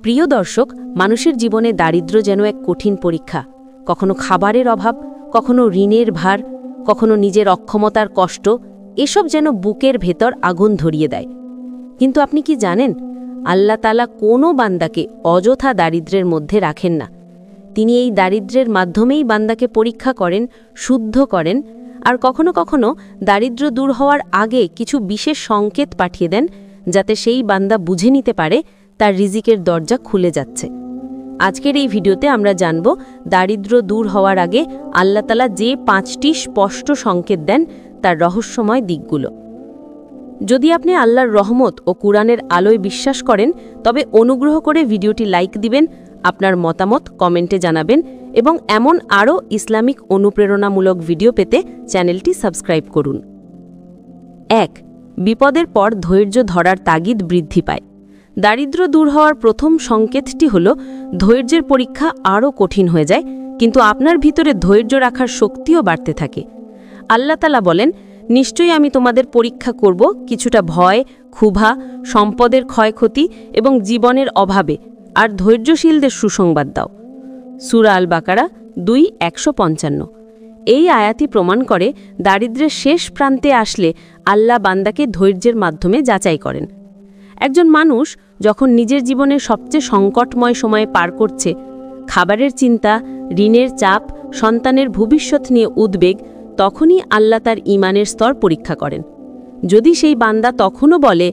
প্রিয় দর্শক, মানুষের জীবনে দারিদ্র্য যেন এক কঠিন পরীক্ষা। কখনো খাবারের অভাব, কখনো ঋণের ভার, কখনো নিজের অক্ষমতার কষ্ট, এসব যেন বুকের ভেতর আগুন ধরিয়ে দেয়। কিন্তু আপনি কি জানেন, আল্লাহ তাআলা কোনো বান্দাকে অযথা দারিদ্র্যের মধ্যে রাখেন না। তিনি এই দারিদ্র্যের মাধ্যমেই বান্দাকে পরীক্ষা করেন, শুদ্ধ করেন, আর কখনো কখনো দারিদ্র্য দূর হওয়ার আগে কিছু বিশেষ সংকেত পাঠিয়ে দেন, যাতে সেই বান্দা বুঝে নিতে পারে তার রিজিকের দরজা খুলে যাচ্ছে। আজকের এই ভিডিওতে আমরা জানব দারিদ্র্য দূর হওয়ার আগে আল্লাহ তাআলা যে 5টি স্পষ্ট সংকেত দেন তার রহস্যময় দিকগুলো। যদি আপনি আল্লাহর রহমত ও কুরআনের আলোয় বিশ্বাস করেন, তবে অনুগ্রহ করে ভিডিওটি লাইক দিবেন, আপনার মতামত কমেন্টে জানাবেন এবং এমন আরও ইসলামিক অনুপ্রেরণামূলক ভিডিও পেতে চ্যানেলটি সাবস্ক্রাইব করুন। 1. বিপদের পর ধৈর্য ধরার তাগিদ বৃদ্ধি পায়। দারিদ্র্য দূর হওয়ার প্রথম সংকেতটি হল ধৈর্যের পরীক্ষা আরও কঠিন হয়ে যায়, কিন্তু আপনার ভিতরে ধৈর্য রাখার শক্তিও বাড়তে থাকে। আল্লাহ তাআলা বলেন, নিশ্চয়ই আমি তোমাদের পরীক্ষা করব কিছুটা ভয়, ক্ষুধা, সম্পদের ক্ষয়ক্ষতি এবং জীবনের অভাবে, আর ধৈর্যশীলদের সুসংবাদ দাও। সূরা আল বাকারা 2:155। এই আয়াতই প্রমাণ করে দারিদ্র্যের শেষ প্রান্তে আসলে আল্লাহ বান্দাকে ধৈর্যের মাধ্যমে যাচাই করেন। একজন মানুষ যখন নিজের জীবনের সবচেয়ে সংকটময় সময়ে পার করছে, খাবারের চিন্তা, ঋণের চাপ, সন্তানের ভবিষ্যৎ নিয়ে উদ্বেগ, তখনই আল্লাহ তার ঈমানের স্তর পরীক্ষা করেন। যদি সেই বান্দা তখনও বলে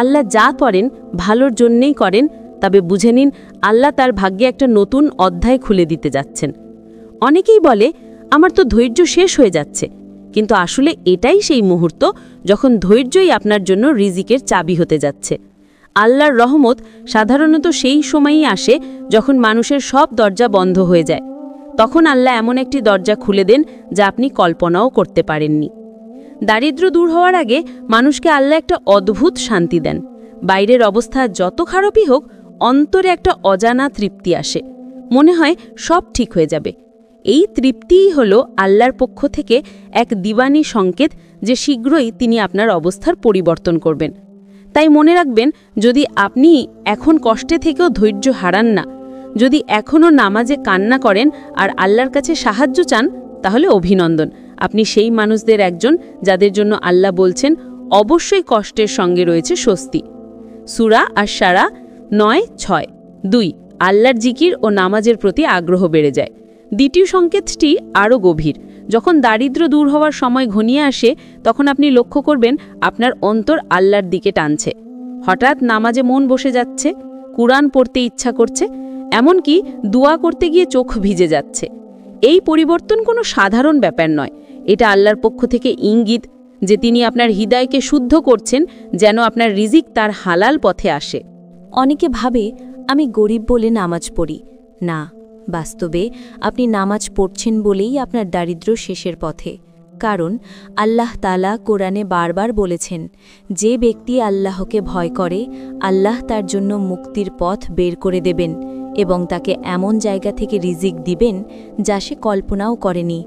আল্লাহ যা করেন ভালোর জন্যেই করেন, তবে বুঝে নিন আল্লাহ তার ভাগ্যে একটা নতুন অধ্যায় খুলে দিতে যাচ্ছেন। অনেকেই বলে আমার তো ধৈর্য শেষ হয়ে যাচ্ছে, কিন্তু আসলে এটাই সেই মুহূর্ত যখন ধৈর্যই আপনার জন্য রিজিকের চাবি হতে যাচ্ছে। আল্লাহর রহমত সাধারণত সেই সময়ই আসে যখন মানুষের সব দরজা বন্ধ হয়ে যায়। তখন আল্লাহ এমন একটি দরজা খুলে দেন যা আপনি কল্পনাও করতে পারেননি। দারিদ্র্য দূর হওয়ার আগে মানুষকে আল্লাহ একটা অদ্ভুত শান্তি দেন। বাইরের অবস্থা যত খারাপই হোক, অন্তরে একটা অজানা তৃপ্তি আসে। মনে হয় সব ঠিক হয়ে যাবে। এই তৃপ্তিই হল আল্লাহর পক্ষ থেকে এক দিবানী সংকেত যে শীঘ্রই তিনি আপনার অবস্থার পরিবর্তন করবেন। তাই মনে রাখবেন, যদি আপনি এখন কষ্টে থেকেও ধৈর্য হারান না, যদি এখনও নামাজে কান্না করেন আর আল্লাহর কাছে সাহায্য চান, তাহলে অভিনন্দন, আপনি সেই মানুষদের একজন যাদের জন্য আল্লাহ বলছেন অবশ্যই কষ্টের সঙ্গে রয়েছে স্বস্তি। সূরা আশ-শারা 9:6। 2. আল্লাহর জিকির ও নামাজের প্রতি আগ্রহ বেড়ে যায়। দ্বিতীয় সংকেতটি আরও গভীর। যখন দারিদ্র্য দূর হওয়ার সময় ঘনিয়ে আসে, তখন আপনি লক্ষ্য করবেন আপনার অন্তর আল্লাহর দিকে টানছে। হঠাৎ নামাজে মন বসে যাচ্ছে, কুরআন পড়তে ইচ্ছা করছে, এমনকি দোয়া করতে গিয়ে চোখ ভিজে যাচ্ছে। এই পরিবর্তন কোনো সাধারণ ব্যাপার নয়, এটা আল্লাহর পক্ষ থেকে ইঙ্গিত যে তিনি আপনার হৃদয়কে শুদ্ধ করছেন, যেন আপনার রিজিক তার হালাল পথে আসে। অনেকে ভাবে আমি গরিব বলে নামাজ পড়ি। না, বাস্তবে আপনি নামাজ পড়ছেন বলেই আপনার দারিদ্র্য শেষের পথে। কারণ আল্লাহ তাআলা কোরআনে বারবার বলেছেন, যে ব্যক্তি আল্লাহকে ভয় করে, আল্লাহ তার জন্য মুক্তির পথ বের করে দেবেন এবং তাকে এমন জায়গা থেকে রিজিক দিবেন যা সে কল্পনাও করেনি।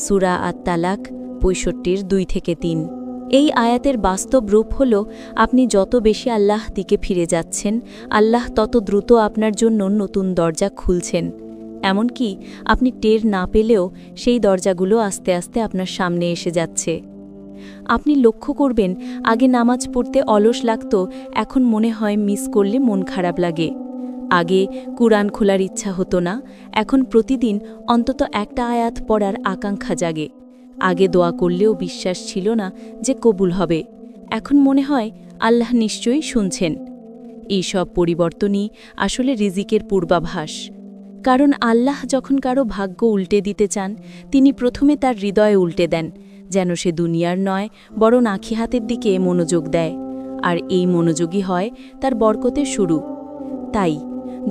সূরা আত-তালাক 65:2-3। এই আয়াতের বাস্তব রূপ হল, আপনি যত বেশি আল্লাহ দিকে ফিরে যাচ্ছেন, আল্লাহ তত দ্রুত আপনার জন্য নতুন দরজা খুলছেন। এমনকি আপনি টের না পেলেও সেই দরজাগুলো আস্তে আস্তে আপনার সামনে এসে যাচ্ছে। আপনি লক্ষ্য করবেন, আগে নামাজ পড়তে অলস লাগত, এখন মনে হয় মিস করলে মন খারাপ লাগে। আগে কুরআন খোলার ইচ্ছা হতো না, এখন প্রতিদিন অন্তত একটা আয়াত পড়ার আকাঙ্ক্ষা জাগে। আগে দোয়া করলেও বিশ্বাস ছিল না যে কবুল হবে, এখন মনে হয় আল্লাহ নিশ্চয়ই শুনছেন। এই সব পরিবর্তনই আসলে রিজিকের পূর্বাভাস। কারণ আল্লাহ যখন কারো ভাগ্য উল্টে দিতে চান, তিনি প্রথমে তার হৃদয়ে উল্টে দেন, যেন সে দুনিয়ার নয় বরং আখিরাতের দিকে মনোযোগ দেয়। আর এই মনোযোগই হয় তার বরকতের শুরু। তাই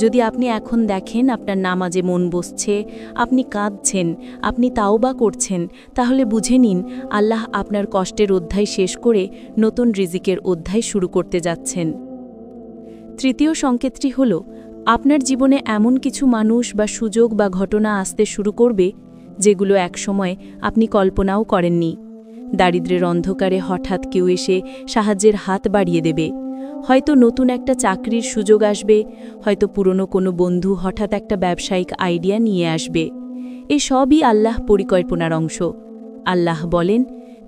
যদি আপনি এখন দেখেন আপনার নামাজে মন বসছে, আপনি কাঁদছেন, আপনি তাওবা করছেন, তাহলে বুঝে নিন আল্লাহ আপনার কষ্টের অধ্যায় শেষ করে নতুন রিজিকের অধ্যায় শুরু করতে যাচ্ছেন। তৃতীয় সংকেতটি হল, আপনার জীবনে এমন কিছু মানুষ বা সুযোগ বা ঘটনা আসতে শুরু করবে যেগুলো একসময় আপনি কল্পনাও করেননি। দারিদ্র্যের অন্ধকারে হঠাৎ কেউ এসে সাহায্যের হাত বাড়িয়ে দেবে। হয়তো নতুন একটা চাকরির সুযোগ আসবে, হয়তো পুরনো কোনো বন্ধু হঠাৎ একটা ব্যবসায়িক আইডিয়া নিয়ে আসবে। এসবই আল্লাহ পরিকল্পনার অংশ। আল্লাহ বলেন,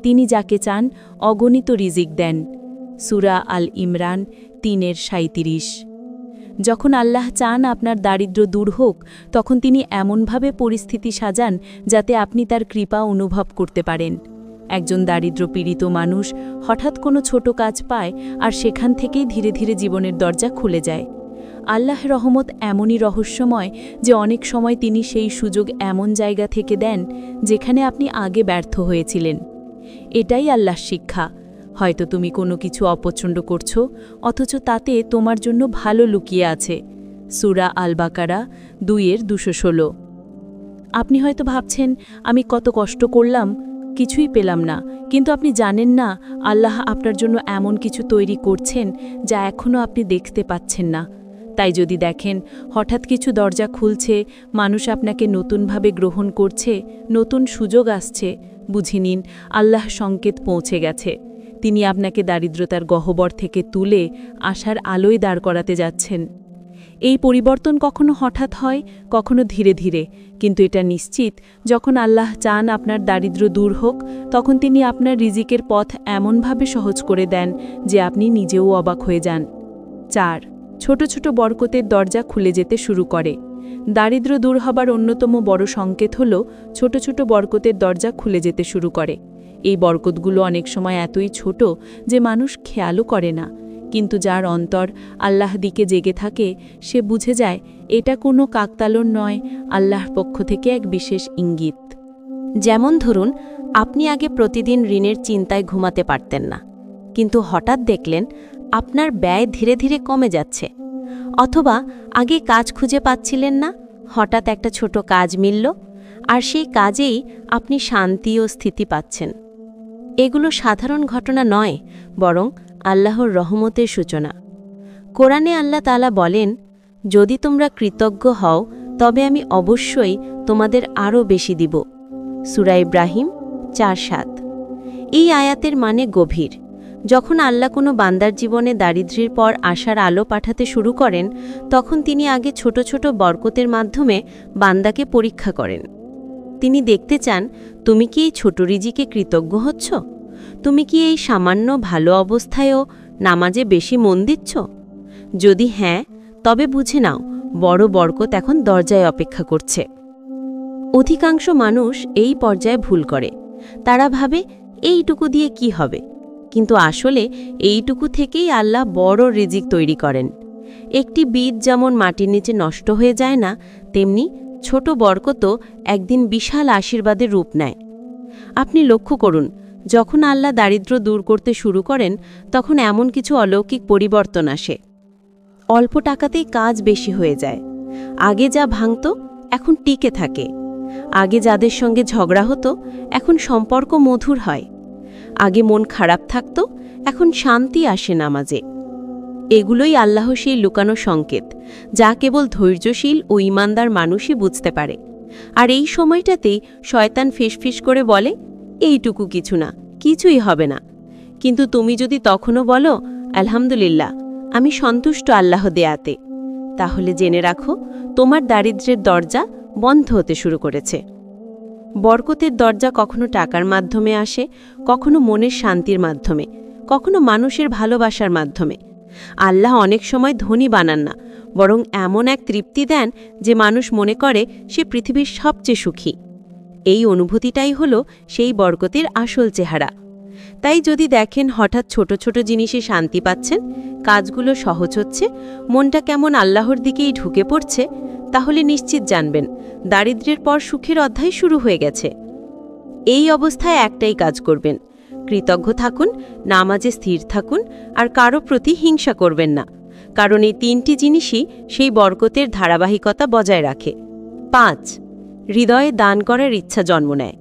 তিনি যাকে চান অগণিত রিজিক দেন। সূরা আল ইমরান ৩:৩৭। যখন আল্লাহ চান আপনার দারিদ্র্য দূর হোক, তখন তিনি এমনভাবে পরিস্থিতি সাজান যাতে আপনি তার কৃপা অনুভব করতে পারেন। একজন দারিদ্র্য পীড়িত মানুষ হঠাৎ কোনো ছোট কাজ পায়, আর সেখান থেকেই ধীরে ধীরে জীবনের দরজা খুলে যায়। আল্লাহ রহমত এমনই রহস্যময় যে অনেক সময় তিনি সেই সুযোগ এমন জায়গা থেকে দেন যেখানে আপনি আগে ব্যর্থ হয়েছিলেন। এটাই আল্লাহর শিক্ষা। হয়তো তুমি কোনো কিছু অপছন্দ করছো, অথচ তাতে তোমার জন্য ভালো লুকিয়ে আছে। সূরা আল বাকারা ২:২১৬। আপনি হয়তো ভাবছেন, আমি কত কষ্ট করলাম, কিছুই পেলাম না, কিন্তু আপনি জানেন না আল্লাহ আপনার জন্য এমন কিছু তৈরি করছেন যা এখনও আপনি দেখতে পাচ্ছেন না। তাই যদি দেখেন হঠাৎ কিছু দরজা খুলছে, মানুষ আপনাকে নতুনভাবে গ্রহণ করছে, নতুন সুযোগ আসছে, বুঝে নিন আল্লাহ সংকেত পৌঁছে গেছে। তিনি আপনাকে দারিদ্রতার গহ্বর থেকে তুলে আশার আলোয় দাঁড় করাতে যাচ্ছেন। এই পরিবর্তন কখনো হঠাৎ হয়, কখনো ধীরে ধীরে, কিন্তু এটা নিশ্চিত, যখন আল্লাহ চান আপনার দারিদ্র্য দূর হোক, তখন তিনি আপনার রিজিকের পথ এমনভাবে সহজ করে দেন যে আপনি নিজেও অবাক হয়ে যান। ৪. ছোট ছোট বরকতের দরজা খুলে যেতে শুরু করে। দারিদ্র্য দূর হবার অন্যতম বড় সংকেত হল ছোট ছোট বরকতের দরজা খুলে যেতে শুরু করে। এই বরকতগুলো অনেক সময় এতই ছোট যে মানুষ খেয়ালও করে না, কিন্তু যার অন্তর আল্লাহ দিকে জেগে থাকে সে বুঝে যায় এটা কোনো কাকতালন নয়, আল্লাহর পক্ষ থেকে এক বিশেষ ইঙ্গিত। যেমন ধরুন, আপনি আগে প্রতিদিন ঋণের চিন্তায় ঘুমাতে পারতেন না, কিন্তু হঠাৎ দেখলেন আপনার ব্যয় ধীরে ধীরে কমে যাচ্ছে। অথবা আগে কাজ খুঁজে পাচ্ছিলেন না, হঠাৎ একটা ছোট কাজ মিলল, আর সেই কাজেই আপনি শান্তি ও স্থিতি পাচ্ছেন। এগুলো সাধারণ ঘটনা নয়, বরং আল্লাহর রহমতের সূচনা। কোরআনে আল্লাহ তাআলা বলেন, যদি তোমরা কৃতজ্ঞ হও তবে আমি অবশ্যই তোমাদের আরও বেশি দিব। সূরা ইব্রাহিম ৪:৭। এই আয়াতের মানে গভীর। যখন আল্লাহ কোনো বান্দার জীবনে দারিদ্র্যের পর আশার আলো পাঠাতে শুরু করেন, তখন তিনি আগে ছোট ছোট বরকতের মাধ্যমে বান্দাকে পরীক্ষা করেন। তিনি দেখতে চান, তুমি কি এই ছোট রিজিকে কৃতজ্ঞ হচ্ছ? তুমি কি এই সামান্য ভালো অবস্থায়ও নামাজে বেশি মন দিচ্ছ? যদি হ্যাঁ, তবে বুঝে নাও বড় বরকত এখন দরজায় অপেক্ষা করছে। অধিকাংশ মানুষ এই পর্যায়ে ভুল করে। তারা ভাবে এইটুকু দিয়ে কি হবে, কিন্তু আসলে এইটুকু থেকেই আল্লাহ বড় রিজিক তৈরি করেন। একটি বীজ যেমন মাটির নিচে নষ্ট হয়ে যায় না, তেমনি ছোট বরকতও একদিন বিশাল আশীর্বাদের রূপ নেয়। আপনি লক্ষ্য করুন, যখন আল্লাহ দারিদ্র্য দূর করতে শুরু করেন, তখন এমন কিছু অলৌকিক পরিবর্তন আসে। অল্প টাকাতেই কাজ বেশি হয়ে যায়। আগে যা ভাঙত এখন টিকে থাকে। আগে যাদের সঙ্গে ঝগড়া হতো এখন সম্পর্ক মধুর হয়। আগে মন খারাপ থাকত, এখন শান্তি আসে নামাজে। এগুলোই আল্লাহ সেই লুকানো সংকেত, যা কেবল ধৈর্যশীল ও ঈমানদার মানুষই বুঝতে পারে। আর এই সময়টাতেই শয়তান ফিসফিস করে বলে, এইটুকু কিছু না, কিছুই হবে না। কিন্তু তুমি যদি তখনও বলো, আলহামদুলিল্লাহ, আমি সন্তুষ্ট আল্লাহ দেয়াতে, তাহলে জেনে রাখো তোমার দারিদ্র্যের দরজা বন্ধ হতে শুরু করেছে। বরকতের দরজা কখনো টাকার মাধ্যমে আসে, কখনো মনের শান্তির মাধ্যমে, কখনো মানুষের ভালোবাসার মাধ্যমে। আল্লাহ অনেক সময় ধনী বানান না, বরং এমন এক তৃপ্তি দেন যে মানুষ মনে করে সে পৃথিবীর সবচেয়ে সুখী। এই অনুভূতিটাই হলো সেই বরকতের আসল চেহারা। তাই যদি দেখেন হঠাৎ ছোট ছোট জিনিসে শান্তি পাচ্ছেন, কাজগুলো সহজ হচ্ছে, মনটা কেমন আল্লাহর দিকেই ঢুকে পড়ছে, তাহলে নিশ্চিত জানবেন দারিদ্র্যের পর সুখের অধ্যায় শুরু হয়ে গেছে। এই অবস্থায় একটাই কাজ করবেন, কৃতজ্ঞ থাকুন, নামাজে স্থির থাকুন, আর কারো প্রতি হিংসা করবেন না, কারণ এই তিনটি জিনিসই সেই বরকতের ধারাবাহিকতা বজায় রাখে। ৫. হৃদয়ে দান করার ইচ্ছা জন্ম নেয়।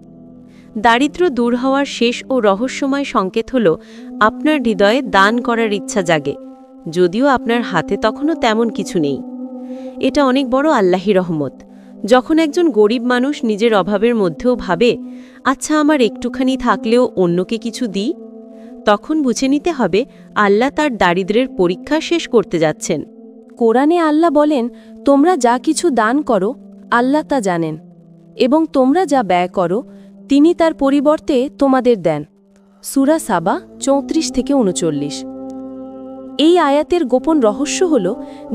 দারিদ্র্য দূর হওয়ার শেষ ও রহস্যময় সংকেত হল আপনার হৃদয়ে দান করার ইচ্ছা জাগে, যদিও আপনার হাতে তখনও তেমন কিছু নেই। এটা অনেক বড় আল্লাহি রহমত। যখন একজন গরিব মানুষ নিজের অভাবের মধ্যেও ভাবে, আচ্ছা আমার একটুখানি থাকলেও অন্যকে কিছু দিই, তখন বুঝে নিতে হবে আল্লাহ তার দারিদ্র্যের পরীক্ষা শেষ করতে যাচ্ছেন। কোরআনে আল্লাহ বলেন, তোমরা যা কিছু দান করো আল্লাহ তা জানেন, এবং তোমরা যা ব্যয় করো তিনি তার পরিবর্তে তোমাদের দেন। সূরা সাবা 34-39। এই আয়াতের গোপন রহস্য হল,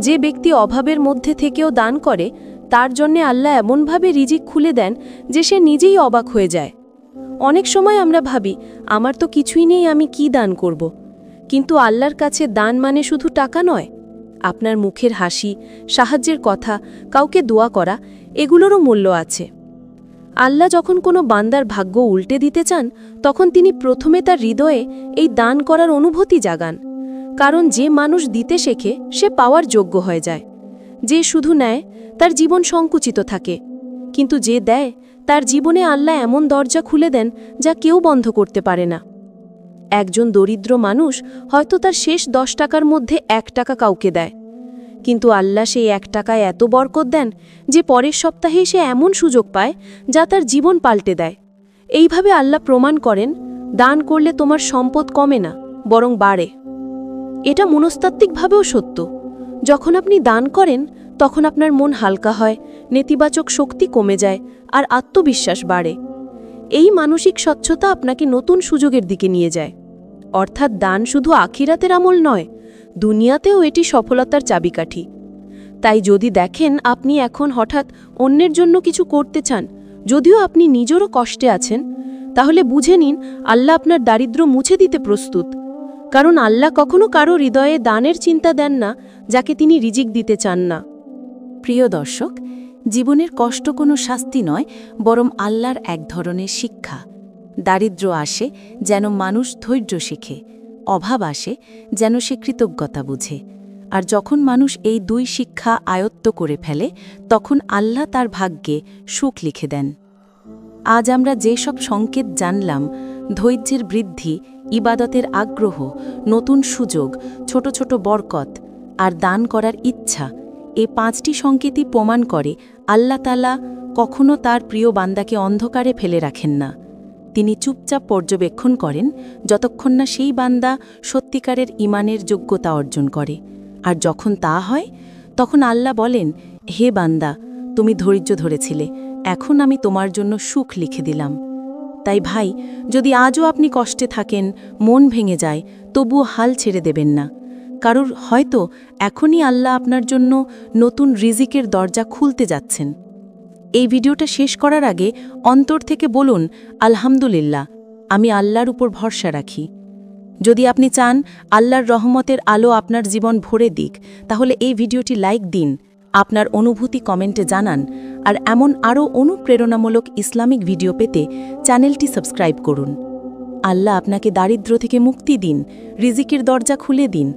যে ব্যক্তি অভাবের মধ্যে থেকেও দান করে তার জন্যে আল্লাহ এমনভাবে রিজিক খুলে দেন যে সে নিজেই অবাক হয়ে যায়। অনেক সময় আমরা ভাবি, আমার তো কিছুই নেই, আমি কি দান করব। কিন্তু আল্লাহর কাছে দান মানে শুধু টাকা নয়, আপনার মুখের হাসি, সাহায্যের কথা, কাউকে দোয়া করা, এগুলোরও মূল্য আছে। আল্লাহ যখন কোনো বান্দার ভাগ্য উল্টে দিতে চান, তখন তিনি প্রথমে তার হৃদয়ে এই দান করার অনুভূতি জাগান। কারণ যে মানুষ দিতে শেখে সে পাওয়ার যোগ্য হয়ে যায়। যে শুধু নেয় তার জীবন সংকুচিত থাকে, কিন্তু যে দেয় তার জীবনে আল্লাহ এমন দরজা খুলে দেন যা কেউ বন্ধ করতে পারে না। একজন দরিদ্র মানুষ হয়তো তার শেষ 10 টাকার মধ্যে 1 টাকা কাউকে দেয়, কিন্তু আল্লাহ সেই 1 টাকায় এত বরকত দেন যে পরের সপ্তাহেই সে এমন সুযোগ পায় যা তার জীবন পাল্টে দেয়। এইভাবে আল্লাহ প্রমাণ করেন, দান করলে তোমার সম্পদ কমে না, বরং বাড়ে। এটা মনস্তাত্ত্বিকভাবেও সত্য। যখন আপনি দান করেন তখন আপনার মন হালকা হয়, নেতিবাচক শক্তি কমে যায় আর আত্মবিশ্বাস বাড়ে। এই মানসিক স্বচ্ছতা আপনাকে নতুন সুযোগের দিকে নিয়ে যায়। অর্থাৎ দান শুধু আখিরাতের আমল নয়, দুনিয়াতেও এটি সফলতার চাবিকাঠি। তাই যদি দেখেন আপনি এখন হঠাৎ অন্যের জন্য কিছু করতে চান, যদিও আপনি নিজেরও কষ্টে আছেন, তাহলে বুঝে নিন আল্লাহ আপনার দারিদ্র্য মুছে দিতে প্রস্তুত। কারণ আল্লাহ কখনো কারো হৃদয়ে দানের চিন্তা দেন না যাকে তিনি রিজিক দিতে চান না। প্রিয় দর্শক, জীবনের কষ্ট কোনো শাস্তি নয়, বরং আল্লাহর এক ধরনের শিক্ষা। দারিদ্র্য আসে যেন মানুষ ধৈর্য শেখে, অভাব আসে যেন সে কৃতজ্ঞতা বুঝে। আর যখন মানুষ এই 2 শিক্ষা আয়ত্ত করে ফেলে, তখন আল্লাহ তার ভাগ্যে সুখ লিখে দেন। আজ আমরা যেসব সংকেত জানলাম, ধৈর্যের বৃদ্ধি, ইবাদতের আগ্রহ, নতুন সুযোগ, ছোট ছোট বরকত আর দান করার ইচ্ছা, এই 5টি সংকেতই প্রমাণ করে আল্লাহ তাআলা কখনো তার প্রিয় বান্দাকে অন্ধকারে ফেলে রাখেন না। তিনি চুপচাপ পর্যবেক্ষণ করেন যতক্ষণ না সেই বান্দা সত্যিকারের ঈমানের যোগ্যতা অর্জন করে। আর যখন তা হয়, তখন আল্লাহ বলেন, হে বান্দা, তুমি ধৈর্য ধরেছিলে, এখন আমি তোমার জন্য সুখ লিখে দিলাম। তাই ভাই, যদি আজও আপনি কষ্টে থাকেন, মন ভেঙে যায়, তবুও হাল ছেড়ে দেবেন না। কারণ হয়তো এখনই আল্লাহ আপনার জন্য নতুন রিজিকের দরজা খুলতে যাচ্ছেন। এই ভিডিওটা শেষ করার আগে অন্তর থেকে বলুন, আলহামদুলিল্লাহ, আমি আল্লাহর উপর ভরসা রাখি। যদি আপনি চান আল্লাহর রহমতের আলো আপনার জীবন ভরে দিক, তাহলে এই ভিডিওটি লাইক দিন, আপনার অনুভূতি কমেন্টে জানান, আর এমন আরও অনুপ্রেরণামূলক ইসলামিক ভিডিও পেতে চ্যানেলটি সাবস্ক্রাইব করুন। আল্লাহ আপনাকে দারিদ্র্য থেকে মুক্তি দিন, রিজিকের দরজা খুলে দিন,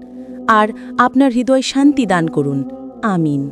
আর আপনার হৃদয় শান্তি দান করুন। আমিন।